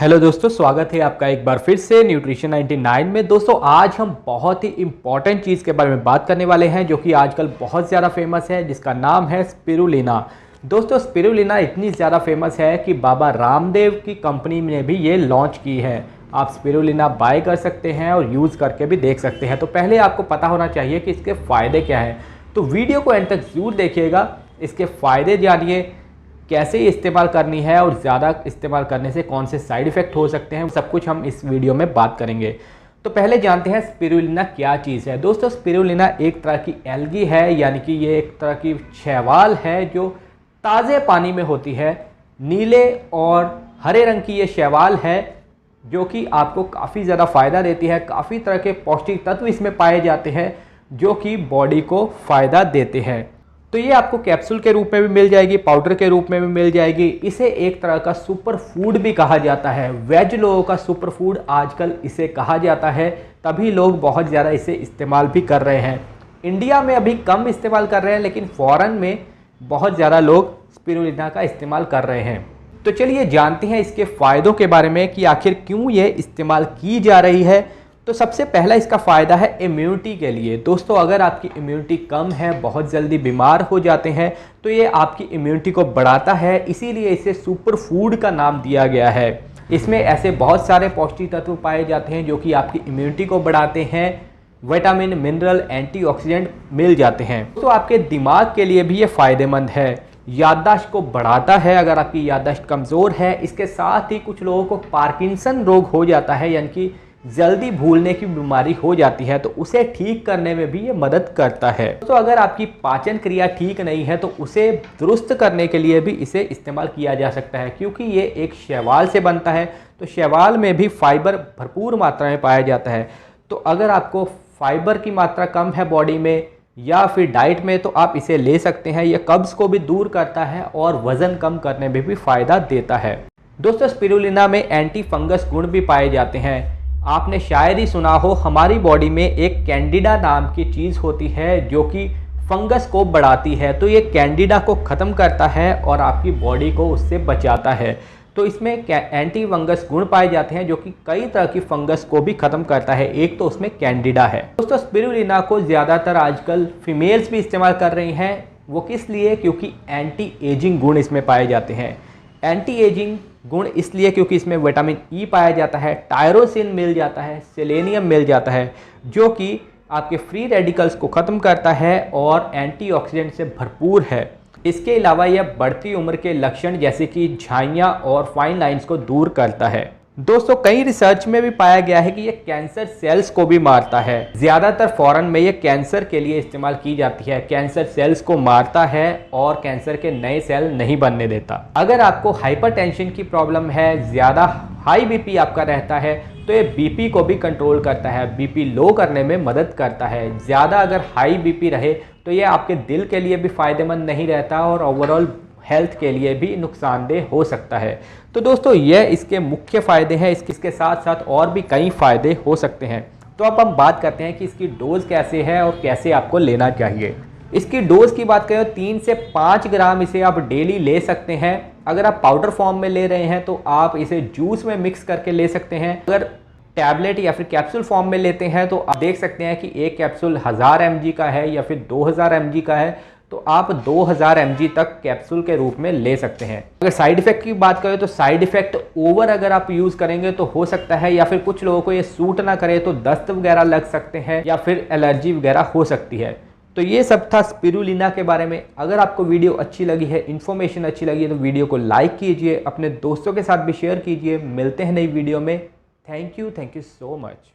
Hello दोस्तों, स्वागत है आपका एक बार फिर से न्यूट्रिशन 99 में। दोस्तों आज हम बहुत ही इंपॉर्टेंट चीज़ के बारे में बात करने वाले हैं जो कि आजकल बहुत ज़्यादा फेमस है, जिसका नाम है स्पिरुलिना। दोस्तों स्पिरुलिना इतनी ज़्यादा फेमस है कि बाबा रामदेव की कंपनी ने भी ये लॉन्च की है। आप स्पिरुलिना बाय कर सकते हैं और यूज़ करके भी देख सकते हैं। तो पहले आपको पता होना चाहिए कि इसके फ़ायदे क्या हैं, तो वीडियो को एंड तक ज़रूर देखिएगा। इसके फ़ायदे जानिए, कैसे इस्तेमाल करनी है और ज़्यादा इस्तेमाल करने से कौन से साइड इफ़ेक्ट हो सकते हैं, सब कुछ हम इस वीडियो में बात करेंगे। तो पहले जानते हैं स्पिरुलिना क्या चीज़ है। दोस्तों स्पिरुलिना एक तरह की एल्गी है, यानी कि ये एक तरह की शैवाल है जो ताज़े पानी में होती है। नीले और हरे रंग की ये शैवाल है जो कि आपको काफ़ी ज़्यादा फ़ायदा देती है। काफ़ी तरह के पौष्टिक तत्व इसमें पाए जाते हैं जो कि बॉडी को फ़ायदा देते हैं। तो ये आपको कैप्सूल के रूप में भी मिल जाएगी, पाउडर के रूप में भी मिल जाएगी। इसे एक तरह का सुपर फूड भी कहा जाता है। वेज लोगों का सुपर फूड आजकल इसे कहा जाता है, तभी लोग बहुत ज़्यादा इसे इस्तेमाल भी कर रहे हैं। इंडिया में अभी कम इस्तेमाल कर रहे हैं, लेकिन फ़ॉरेन में बहुत ज़्यादा लोग स्पिरुलिना का इस्तेमाल कर रहे हैं। तो चलिए जानते हैं इसके फ़ायदों के बारे में कि आखिर क्यों ये इस्तेमाल की जा रही है। तो सबसे पहला इसका फ़ायदा है इम्यूनिटी के लिए। दोस्तों अगर आपकी इम्यूनिटी कम है, बहुत जल्दी बीमार हो जाते हैं, तो ये आपकी इम्यूनिटी को बढ़ाता है, इसीलिए इसे सुपर फूड का नाम दिया गया है। इसमें ऐसे बहुत सारे पौष्टिक तत्व पाए जाते हैं जो कि आपकी इम्यूनिटी को बढ़ाते हैं। विटामिन, मिनरल, एंटीऑक्सीडेंट मिल जाते हैं। तो आपके दिमाग के लिए भी ये फ़ायदेमंद है। याददाश्त को बढ़ाता है अगर आपकी याददाश्त कमज़ोर है। इसके साथ ही कुछ लोगों को पार्किंसन रोग हो जाता है, यानी कि जल्दी भूलने की बीमारी हो जाती है, तो उसे ठीक करने में भी ये मदद करता है। तो अगर आपकी पाचन क्रिया ठीक नहीं है तो उसे दुरुस्त करने के लिए भी इसे इस्तेमाल किया जा सकता है। क्योंकि ये एक शैवाल से बनता है, तो शैवाल में भी फाइबर भरपूर मात्रा में पाया जाता है। तो अगर आपको फाइबर की मात्रा कम है बॉडी में या फिर डाइट में, तो आप इसे ले सकते हैं। यह कब्ज़ को भी दूर करता है और वज़न कम करने में भी फ़ायदा देता है। दोस्तों स्पिरुलिना में एंटी फंगस गुण भी पाए जाते हैं। आपने शायद ही सुना हो, हमारी बॉडी में एक कैंडिडा नाम की चीज़ होती है जो कि फंगस को बढ़ाती है। तो ये कैंडिडा को ख़त्म करता है और आपकी बॉडी को उससे बचाता है। तो इसमें एंटी फंगस गुण पाए जाते हैं जो कि कई तरह की फंगस को भी ख़त्म करता है। एक तो उसमें कैंडिडा है। दोस्तों स्पिरुलिना को ज़्यादातर आजकल फीमेल्स भी इस्तेमाल कर रही हैं। वो किस लिए? क्योंकि एंटी एजिंग गुण इसमें पाए जाते हैं। एंटी एजिंग गुण इसलिए क्योंकि इसमें विटामिन ई पाया जाता है, टायरोसिन मिल जाता है, सेलेनियम मिल जाता है जो कि आपके फ्री रेडिकल्स को ख़त्म करता है और एंटीऑक्सीडेंट से भरपूर है। इसके अलावा यह बढ़ती उम्र के लक्षण जैसे कि झाइयाँ और फाइन लाइंस को दूर करता है। दोस्तों कई रिसर्च में भी पाया गया है कि ये कैंसर सेल्स को भी मारता है। ज़्यादातर फॉरेन में ये कैंसर के लिए इस्तेमाल की जाती है। कैंसर सेल्स को मारता है और कैंसर के नए सेल नहीं बनने देता। अगर आपको हाइपरटेंशन की प्रॉब्लम है, ज़्यादा हाई बीपी आपका रहता है, तो ये बीपी को भी कंट्रोल करता है, बीपी लो करने में मदद करता है। ज़्यादा अगर हाई बीपी रहे तो ये आपके दिल के लिए भी फ़ायदेमंद नहीं रहता और ओवरऑल हेल्थ के लिए भी नुकसानदेह हो सकता है। तो दोस्तों यह इसके मुख्य फ़ायदे हैं। इसके साथ साथ और भी कई फ़ायदे हो सकते हैं। तो अब हम बात करते हैं कि इसकी डोज़ कैसे है और कैसे आपको लेना चाहिए। इसकी डोज़ की बात करें तो 3 से 5 ग्राम इसे आप डेली ले सकते हैं। अगर आप पाउडर फॉर्म में ले रहे हैं तो आप इसे जूस में मिक्स करके ले सकते हैं। अगर टैबलेट या फिर कैप्सूल फॉर्म में लेते हैं तो आप देख सकते हैं कि एक कैप्सूल 1000 mg का है या फिर 2000 mg का है, तो आप 2000 mg तक कैप्सूल के रूप में ले सकते हैं। अगर साइड इफ़ेक्ट की बात करें तो साइड इफ़ेक्ट ओवर अगर आप यूज़ करेंगे तो हो सकता है, या फिर कुछ लोगों को ये सूट ना करे तो दस्त वगैरह लग सकते हैं या फिर एलर्जी वगैरह हो सकती है। तो ये सब था स्पिरुलिना के बारे में। अगर आपको वीडियो अच्छी लगी है, इन्फॉर्मेशन अच्छी लगी है, तो वीडियो को लाइक कीजिए, अपने दोस्तों के साथ भी शेयर कीजिए। मिलते हैं नई वीडियो में। Thank you so much.